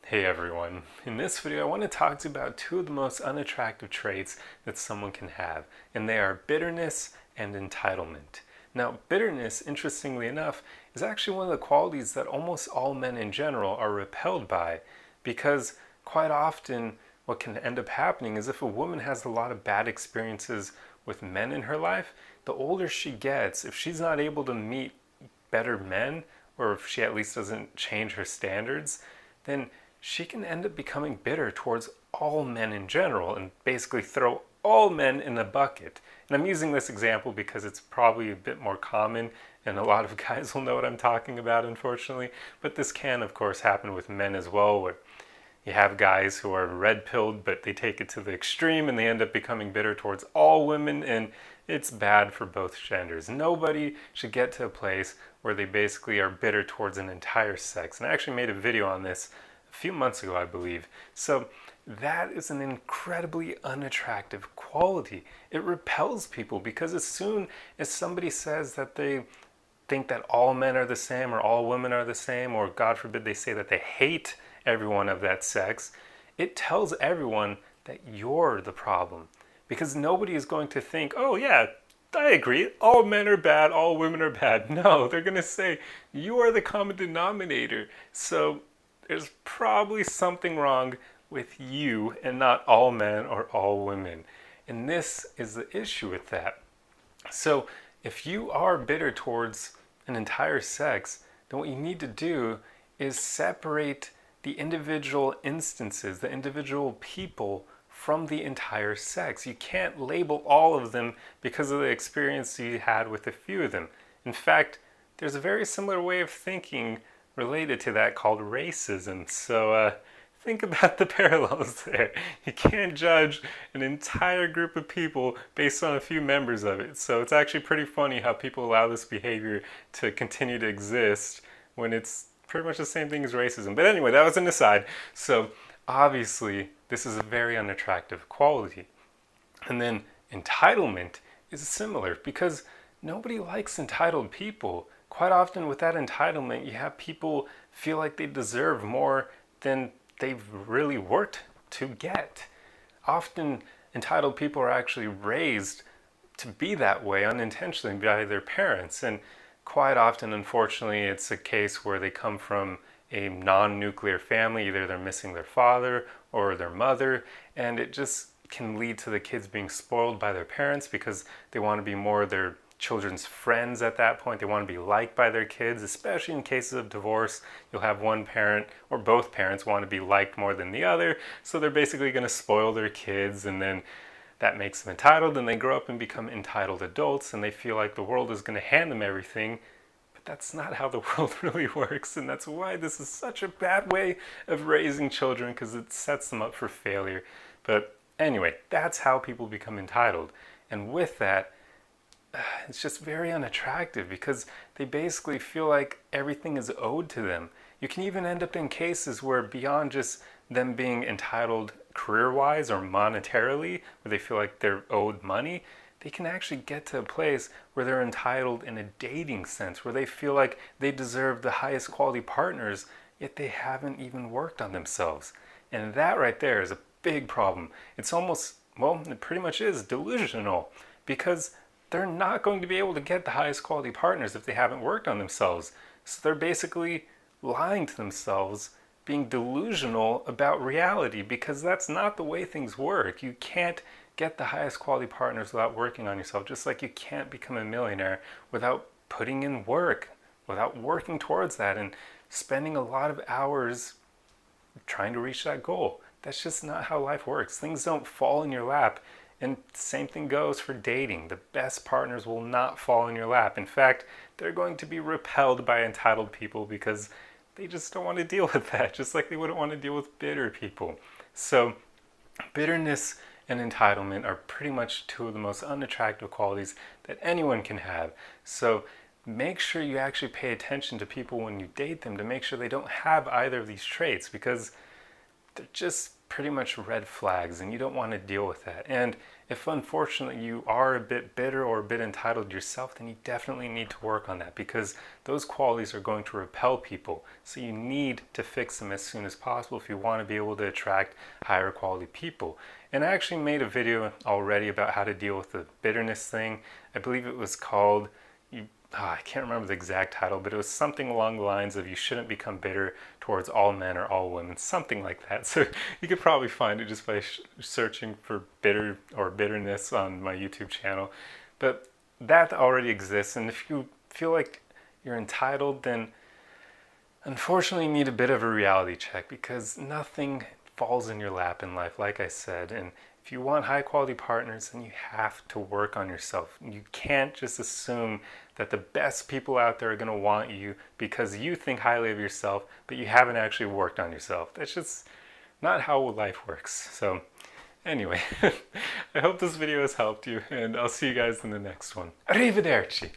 Hey everyone, in this video I want to talk to you about two of the most unattractive traits that someone can have, and they are bitterness and entitlement. Now, bitterness, interestingly enough, is actually one of the qualities that almost all men in general are repelled by, because quite often what can end up happening is if a woman has a lot of bad experiences with men in her life, the older she gets, if she's not able to meet better men, or if she at least doesn't change her standards, then she can end up becoming bitter towards all men in general and basically throw all men in a bucket. And I'm using this example because it's probably a bit more common and a lot of guys will know what I'm talking about, unfortunately. But this can, of course, happen with men as well, where you have guys who are red-pilled, but they take it to the extreme and they end up becoming bitter towards all women, and it's bad for both genders. Nobody should get to a place where they basically are bitter towards an entire sex. And I actually made a video on this a few months ago, I believe. So that is an incredibly unattractive quality. It repels people because as soon as somebody says that they think that all men are the same or all women are the same, or God forbid they say that they hate everyone of that sex, it tells everyone that you're the problem. Because nobody is going to think, oh yeah, I agree, all men are bad, all women are bad. No, they're going to say, you are the common denominator. So there's probably something wrong with you and not all men or all women. And this is the issue with that. So if you are bitter towards an entire sex, then what you need to do is separate the individual instances, the individual people from the entire sex. You can't label all of them because of the experience you had with a few of them. In fact, there's a very similar way of thinking related to that called racism. So think about the parallels there. You can't judge an entire group of people based on a few members of it. So it's actually pretty funny how people allow this behavior to continue to exist when it's pretty much the same thing as racism. But anyway, that was an aside. So obviously, this is a very unattractive quality. And then entitlement is similar because nobody likes entitled people. Quite often with that entitlement, you have people feel like they deserve more than they've really worked to get. Often entitled people are actually raised to be that way unintentionally by their parents, and quite often, unfortunately, it's a case where they come from a non-nuclear family. Either they're missing their father or their mother, and it just can lead to the kids being spoiled by their parents because they want to be more their children's friends at that point. They want to be liked by their kids, especially in cases of divorce. You'll have one parent or both parents want to be liked more than the other, so they're basically going to spoil their kids, and then that makes them entitled, and they grow up and become entitled adults, and they feel like the world is going to hand them everything. But that's not how the world really works, and that's why this is such a bad way of raising children, because it sets them up for failure. But anyway, that's how people become entitled. And with that, it's just very unattractive because they basically feel like everything is owed to them. You can even end up in cases where beyond just them being entitled career-wise or monetarily, where they feel like they're owed money, they can actually get to a place where they're entitled in a dating sense, where they feel like they deserve the highest quality partners, yet they haven't even worked on themselves. And that right there is a big problem. It's almost, well, it pretty much is delusional, because they're not going to be able to get the highest quality partners if they haven't worked on themselves. So they're basically lying to themselves, being delusional about reality, because that's not the way things work. You can't get the highest quality partners without working on yourself, just like you can't become a millionaire without putting in work, without working towards that and spending a lot of hours trying to reach that goal. That's just not how life works. Things don't fall in your lap. And same thing goes for dating. The best partners will not fall in your lap. In fact, they're going to be repelled by entitled people because they just don't want to deal with that, just like they wouldn't want to deal with bitter people. So bitterness and entitlement are pretty much two of the most unattractive qualities that anyone can have. So make sure you actually pay attention to people when you date them to make sure they don't have either of these traits, because they're just pretty much red flags, and you don't want to deal with that. And if unfortunately you are a bit bitter or a bit entitled yourself, then you definitely need to work on that, because those qualities are going to repel people. So you need to fix them as soon as possible if you want to be able to attract higher quality people. And I actually made a video already about how to deal with the bitterness thing. I believe it was called, I can't remember the exact title, but it was something along the lines of you shouldn't become bitter towards all men or all women, something like that. So you could probably find it just by searching for bitter or bitterness on my YouTube channel. But that already exists, and if you feel like you're entitled, then unfortunately you need a bit of a reality check, because nothing falls in your lap in life, like I said. And if you want high quality partners, then you have to work on yourself. You can't just assume that the best people out there are going to want you because you think highly of yourself, but you haven't actually worked on yourself. That's just not how life works. So anyway, I hope this video has helped you, and I'll see you guys in the next one. Arrivederci!